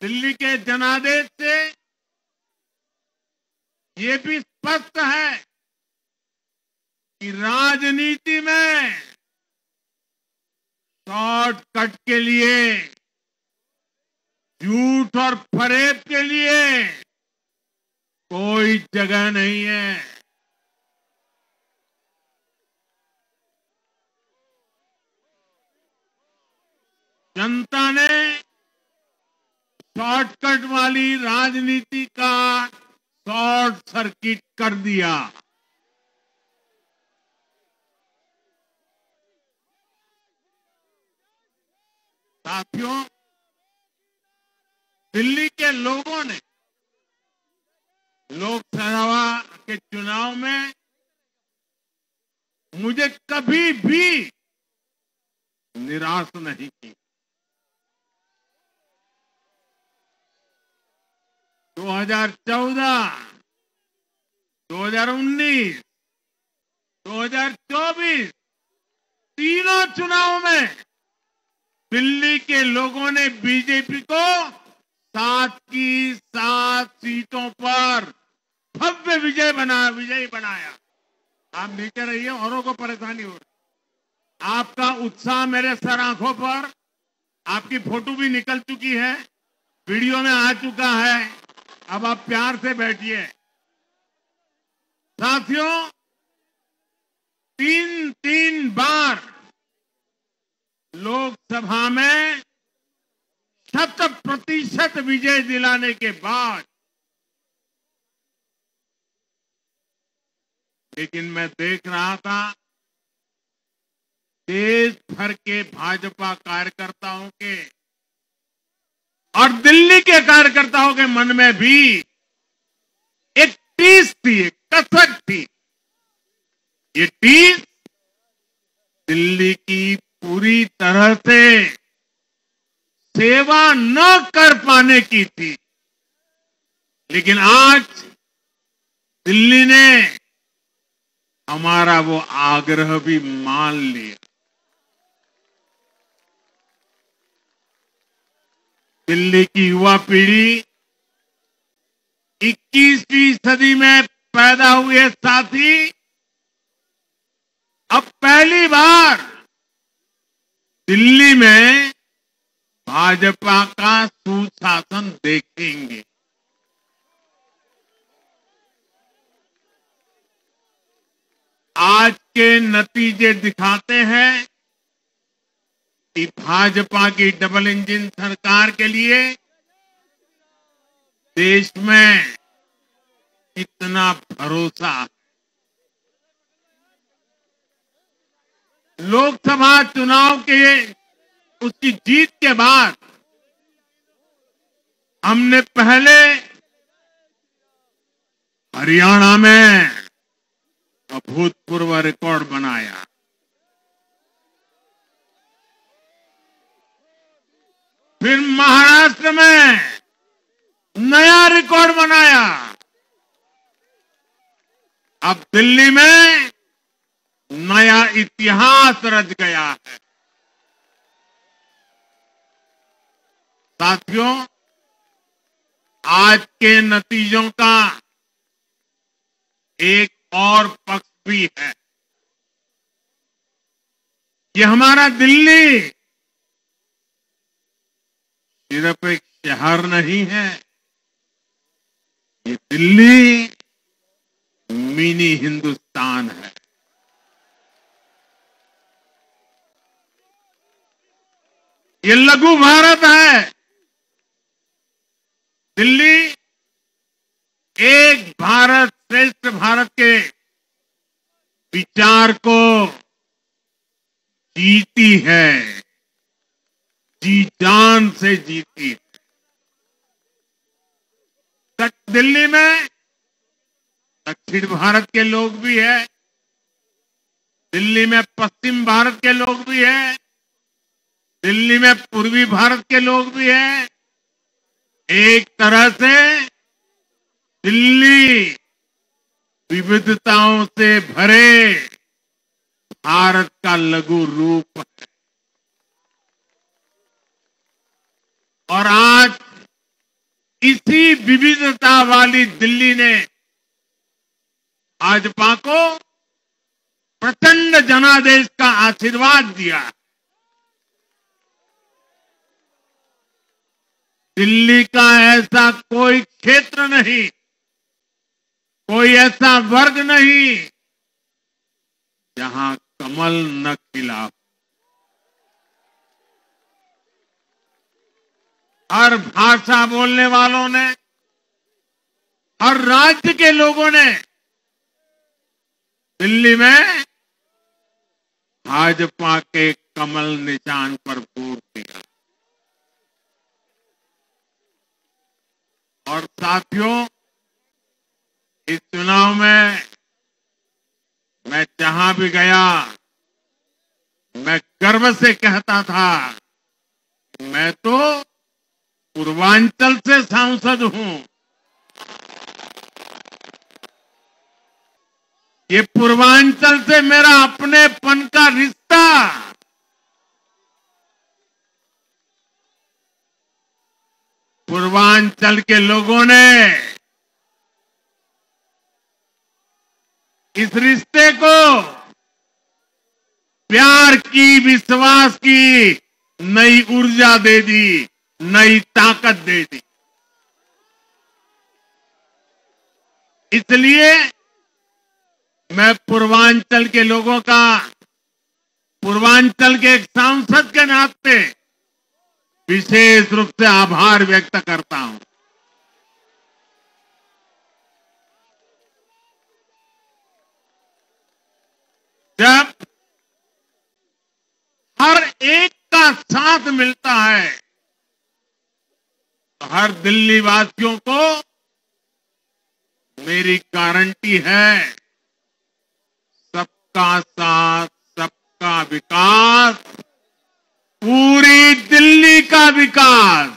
दिल्ली के जनादेश से ये भी स्पष्ट है कि राजनीति में शॉर्टकट के लिए, झूठ और फरेब के लिए कोई जगह नहीं है। जनता ने शॉर्टकट वाली राजनीति का शॉर्ट सर्किट कर दिया। साथियों, दिल्ली के लोगों ने लोकसभा के चुनाव में मुझे कभी भी निराश नहीं की। 2014, 2019, 2024 तीनों चुनाव में दिल्ली के लोगों ने बीजेपी को 7 की 7 सीटों पर भव्य विजयी बनाया। आप नीचे रहिए, औरों को परेशानी हो रही। आपका उत्साह मेरे सर आंखों पर, आपकी फोटो भी निकल चुकी है, वीडियो में आ चुका है। अब आप प्यार से बैठिए। साथियों, 3 बार लोकसभा में 100% विजय दिलाने के बाद, लेकिन मैं देख रहा था देश भर के भाजपा कार्यकर्ताओं के और दिल्ली के कार्यकर्ताओं के मन में भी एक टीस थी, एक कसक थी। ये टीस दिल्ली की पूरी तरह से सेवा न कर पाने की थी। लेकिन आज दिल्ली ने हमारा वो आग्रह भी मान लिया। दिल्ली की युवा पीढ़ी 21वीं सदी में पैदा हुए साथी अब पहली बार दिल्ली में भाजपा का सुशासन देखेंगे। आज के नतीजे दिखाते हैं कि भाजपा की डबल इंजन सरकार के लिए देश में कितना भरोसा है। लोकसभा चुनाव के उसकी जीत के बाद हमने पहले हरियाणा में अभूतपूर्व रिकॉर्ड बनाया, फिर महाराष्ट्र में नया रिकॉर्ड बनाया, अब दिल्ली में नया इतिहास रच गया है। साथियों, आज के नतीजों का एक और पक्ष भी है। ये हमारा दिल्ली सिर्फ एक शहर नहीं है, ये दिल्ली मिनी हिंदुस्तान है। ये लघु भारत है। दिल्ली एक भारत श्रेष्ठ भारत के विचार को जीती है, जी जान से जीती है। दिल्ली में दक्षिण भारत के लोग भी हैं, दिल्ली में पश्चिम भारत के लोग भी हैं, दिल्ली में पूर्वी भारत के लोग भी हैं। एक तरह से दिल्ली विविधताओं से भरे भारत का लघु रूप है। और आज इसी विविधता वाली दिल्ली ने भाजपा को प्रचंड जनादेश का आशीर्वाद दिया। दिल्ली का ऐसा कोई क्षेत्र नहीं, कोई ऐसा वर्ग नहीं जहां कमल न खिला हो। हर भाषा बोलने वालों ने, हर राज्य के लोगों ने दिल्ली में भाजपा के कमल निशान पर वोट दिया। और साथियों, इस चुनाव में मैं जहां भी गया, मैं गर्व से कहता था, मैं तो पूर्वांचल से सांसद हूं। ये पूर्वांचल से मेरा अपनेपन का रिश्ता, पूर्वांचल के लोगों ने इस रिश्ते को प्यार की, विश्वास की नई ऊर्जा दे दी, नई ताकत दे दी। इसलिए मैं पूर्वांचल के लोगों का, पूर्वांचल के एक सांसद के नाते विशेष रूप से आभार व्यक्त करता हूं। जब हर एक का साथ मिलता है तो हर दिल्ली वासियों को मेरी गारंटी है, सबका साथ, सबका विकास, पूरी दिल्ली का विकास।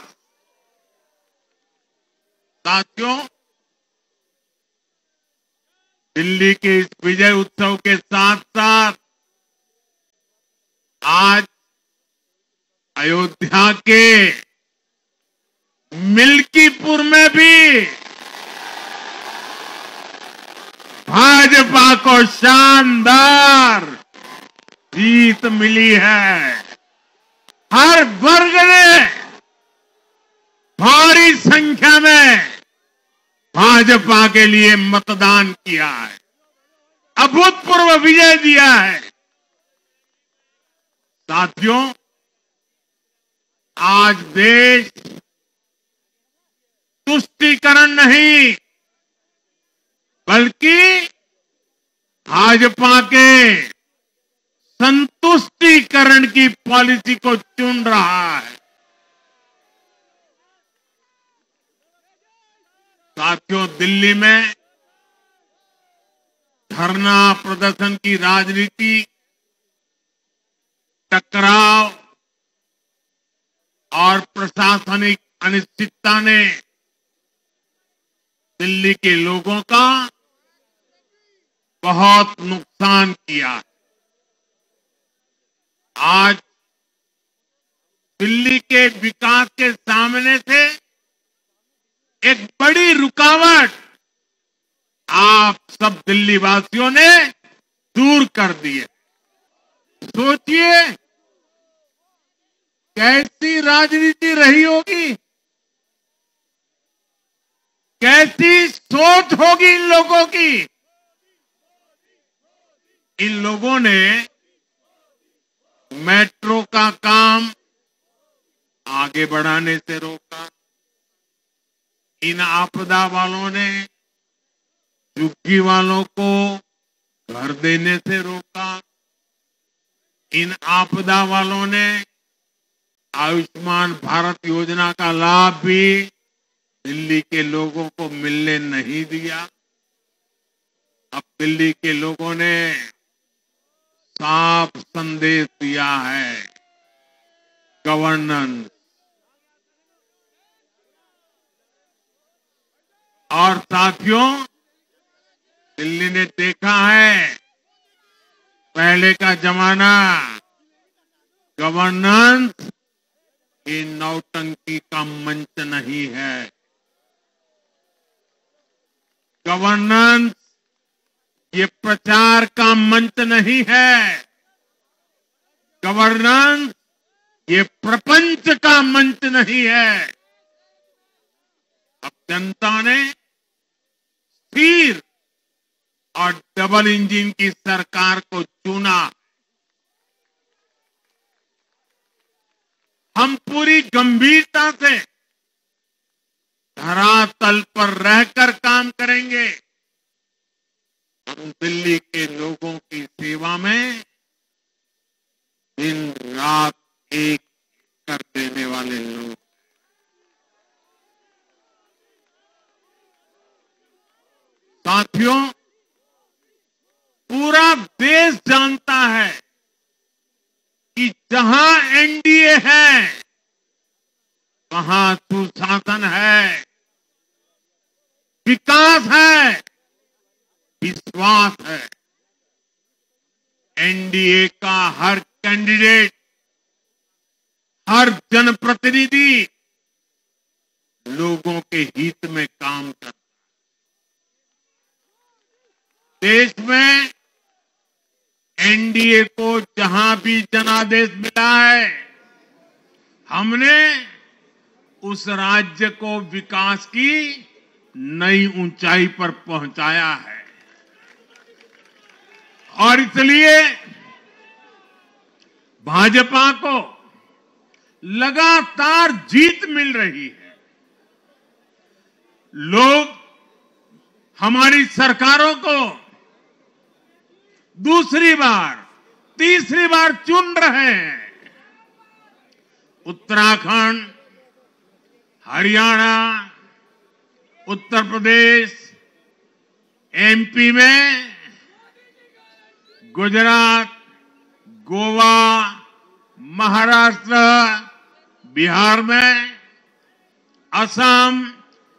साथियों, दिल्ली के इस विजय उत्सव के साथ साथ आज अयोध्या के मिल्कीपुर में भी भाजपा को शानदार जीत मिली है। हर वर्ग ने भारी संख्या में भाजपा के लिए मतदान किया है, अभूतपूर्व विजय दिया है। साथियों, आज देश तुष्टीकरण नहीं बल्कि भाजपा के संतुष्टीकरण की पॉलिसी को चुन रहा है। साथियों, दिल्ली में धरना प्रदर्शन की राजनीति, टकराव और प्रशासनिक अनिश्चितता ने दिल्ली के लोगों का बहुत नुकसान किया। आज दिल्ली के विकास के सामने से एक बड़ी रुकावट आप सब दिल्ली वासियों ने दूर कर दी है। सोचिए कैसी राजनीति रही होगी, कैसी सोच होगी इन लोगों की। इन लोगों ने मेट्रो का काम आगे बढ़ाने से रोका, इन आपदा वालों ने झुग्गी वालों को घर देने से रोका, इन आपदा वालों ने आयुष्मान भारत योजना का लाभ भी दिल्ली के लोगों को मिलने नहीं दिया। अब दिल्ली के लोगों ने साफ संदेश दिया है, गवर्नेंस। और साथियों, दिल्ली ने देखा है पहले का जमाना, गवर्नेंस ये नौटंकी का मंच नहीं है, गवर्नेंस ये प्रचार का मंच नहीं है। गवर्नेंस ये प्रपंच का मंच नहीं है। अब जनता ने स्थिर और डबल इंजन की सरकार को चुना। हम पूरी गंभीरता से धरातल पर रहकर काम करेंगे। हम दिल्ली के लोगों की सेवा में दिन रात एक कर देने वाले लोग। साथियों, पूरा देश जानता है कि जहां एनडीए है वहां सुशासन है, विकास है, विश्वास है। एनडीए का हर कैंडिडेट, हर जनप्रतिनिधि लोगों के हित में काम करता है। देश में एनडीए को जहां भी जनादेश मिला है, हमने उस राज्य को विकास की नई ऊंचाई पर पहुंचाया है। और इसलिए भाजपा को लगातार जीत मिल रही है। लोग हमारी सरकारों को दूसरी बार, तीसरी बार चुन रहे हैं। उत्तराखंड, हरियाणा, उत्तर प्रदेश, एमपी में, गुजरात, गोवा, महाराष्ट्र, बिहार में, असम,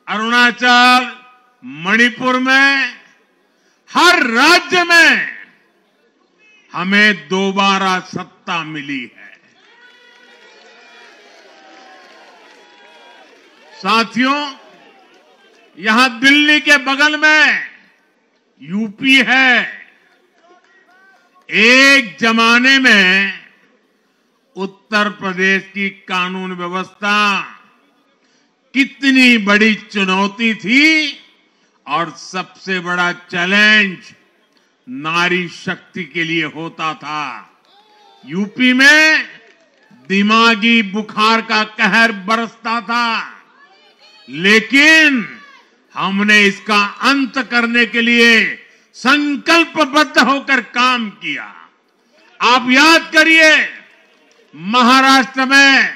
अरुणाचल, मणिपुर में, हर राज्य में हमें दोबारा सत्ता मिली है। साथियों, यहां दिल्ली के बगल में यूपी है। एक जमाने में उत्तर प्रदेश की कानून व्यवस्था कितनी बड़ी चुनौती थी और सबसे बड़ा चैलेंज नारी शक्ति के लिए होता था। यूपी में दिमागी बुखार का कहर बरसता था, लेकिन हमने इसका अंत करने के लिए संकल्पबद्ध होकर काम किया। आप याद करिए, महाराष्ट्र में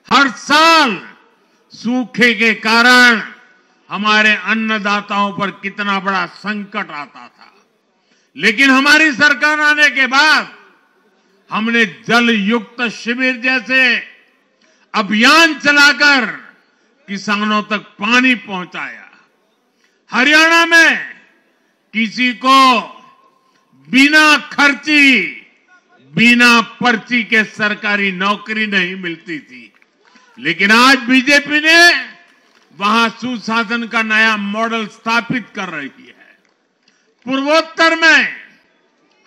हर साल सूखे के कारण हमारे अन्नदाताओं पर कितना बड़ा संकट आता था, लेकिन हमारी सरकार आने के बाद हमने जल युक्त शिविर जैसे अभियान चलाकर किसानों तक पानी पहुंचाया। हरियाणा में किसी को बिना खर्ची, बिना पर्ची के सरकारी नौकरी नहीं मिलती थी, लेकिन आज बीजेपी ने वहां सुशासन का नया मॉडल स्थापित कर रही है। पूर्वोत्तर में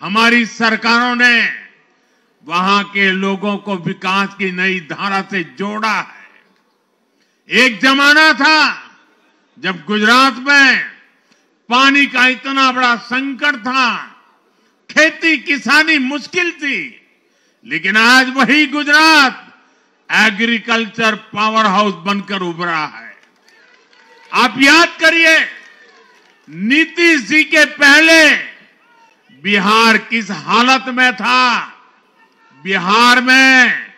हमारी सरकारों ने वहां के लोगों को विकास की नई धारा से जोड़ा है। एक जमाना था जब गुजरात में पानी का इतना बड़ा संकट था, खेती किसानी मुश्किल थी, लेकिन आज वही गुजरात एग्रीकल्चर पावर हाउस बनकर उभरा है। आप याद करिए, नीतीश जी के पहले बिहार किस हालत में था। बिहार में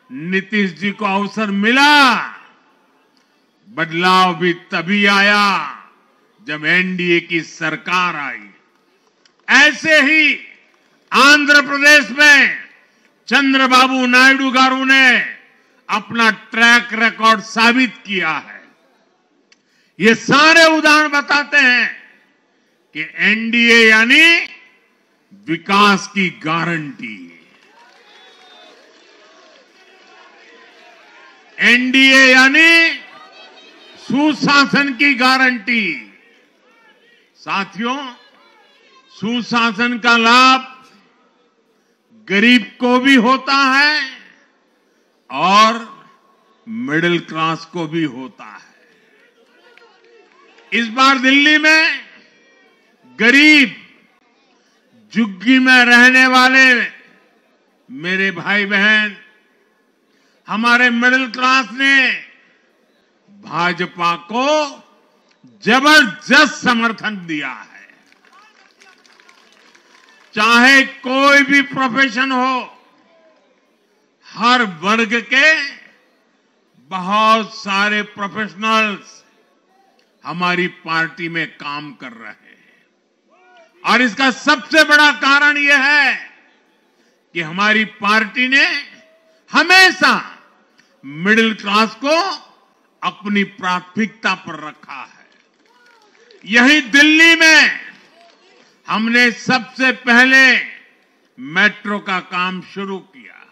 नीतीश जी को अवसर मिला। बदलाव भी तभी आया जब एनडीए की सरकार आई। ऐसे ही आंध्र प्रदेश में चंद्रबाबू नायडू गारू ने अपना ट्रैक रिकॉर्ड साबित किया है। ये सारे उदाहरण बताते हैं कि एनडीए यानी विकास की गारंटी। एनडीए यानी सुशासन की गारंटी। साथियों, सुशासन का लाभ गरीब को भी होता है और मिडिल क्लास को भी होता है। इस बार दिल्ली में गरीब, झुग्गी में रहने वाले मेरे भाई बहन, हमारे मिडिल क्लास ने भाजपा को जबरदस्त समर्थन दिया है। चाहे कोई भी प्रोफेशन हो, हर वर्ग के बहुत सारे प्रोफेशनल्स हमारी पार्टी में काम कर रहे हैं और इसका सबसे बड़ा कारण यह है कि हमारी पार्टी ने हमेशा मिडिल क्लास को अपनी प्राथमिकता पर रखा है। यही दिल्ली में हमने सबसे पहले मेट्रो का काम शुरू किया।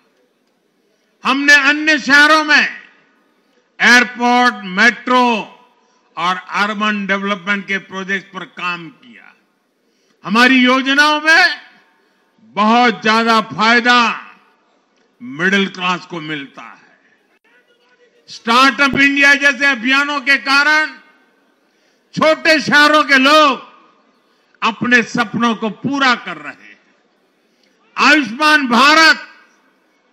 हमने अन्य शहरों में एयरपोर्ट, मेट्रो और अर्बन डेवलपमेंट के प्रोजेक्ट पर काम किया। हमारी योजनाओं में बहुत ज्यादा फायदा मिडिल क्लास को मिलता है। स्टार्टअप इंडिया जैसे अभियानों के कारण छोटे शहरों के लोग अपने सपनों को पूरा कर रहे हैं। आयुष्मान भारत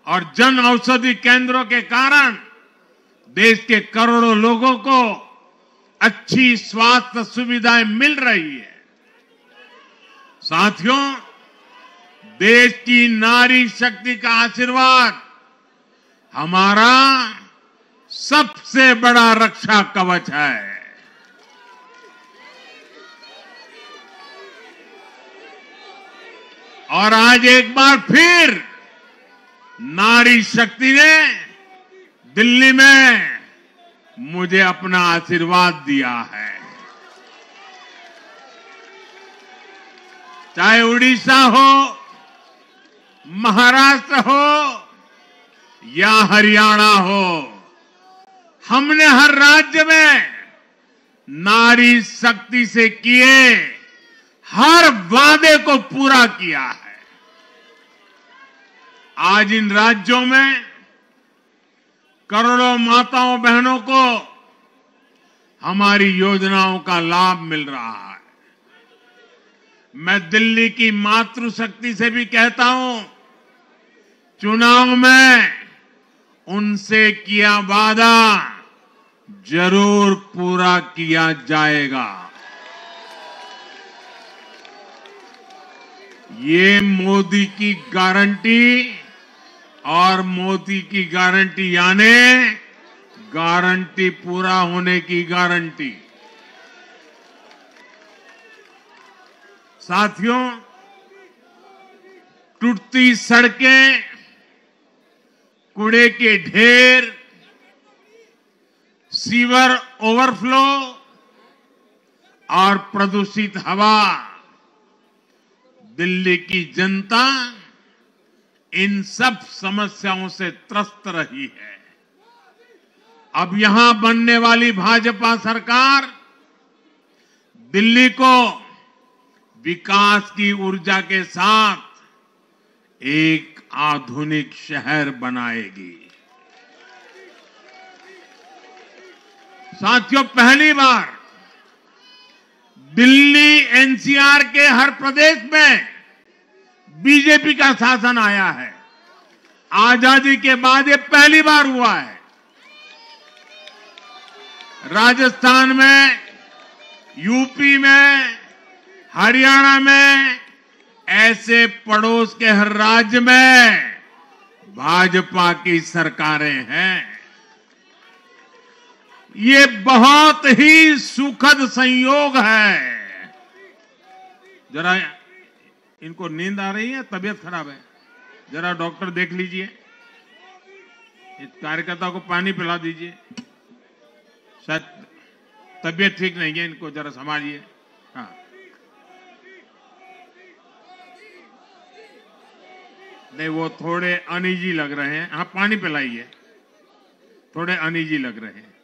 और जन औषधि केंद्रों के कारण देश के करोड़ों लोगों को अच्छी स्वास्थ्य सुविधाएं मिल रही है। साथियों, देश की नारी शक्ति का आशीर्वाद हमारा सबसे बड़ा रक्षा कवच है। और आज एक बार फिर नारी शक्ति ने दिल्ली में मुझे अपना आशीर्वाद दिया है। चाहे उड़ीसा हो, महाराष्ट्र हो या हरियाणा हो, हमने हर राज्य में नारी शक्ति से किए हर वादे को पूरा किया है। आज इन राज्यों में करोड़ों माताओं बहनों को हमारी योजनाओं का लाभ मिल रहा है। मैं दिल्ली की मातृशक्ति से भी कहता हूं, चुनाव में उनसे किया वादा जरूर पूरा किया जाएगा। ये मोदी की गारंटी और मोदी की गारंटी यानी गारंटी पूरा होने की गारंटी। साथियों, टूटती सड़कें, कूड़े के ढेर, सीवर ओवरफ्लो और प्रदूषित हवा, दिल्ली की जनता इन सब समस्याओं से त्रस्त रही है। अब यहां बनने वाली भाजपा सरकार दिल्ली को विकास की ऊर्जा के साथ एक आधुनिक शहर बनाएगी। साथियों, पहली बार दिल्ली एनसीआर के हर प्रदेश में बीजेपी का शासन आया है। आजादी के बाद ये पहली बार हुआ है। राजस्थान में, यूपी में, हरियाणा में, ऐसे पड़ोस के हर राज्य में भाजपा की सरकारें हैं। ये बहुत ही सुखद संयोग है। जरा इनको नींद आ रही है, तबीयत खराब है, जरा डॉक्टर देख लीजिए। इस कार्यकर्ता को पानी पिला दीजिए, शायद तबीयत ठीक नहीं है, इनको जरा संभालिए। हाँ, नहीं वो थोड़े अनईजी लग रहे हैं। हाँ, पानी पिलाइए, थोड़े अनईजी लग रहे हैं।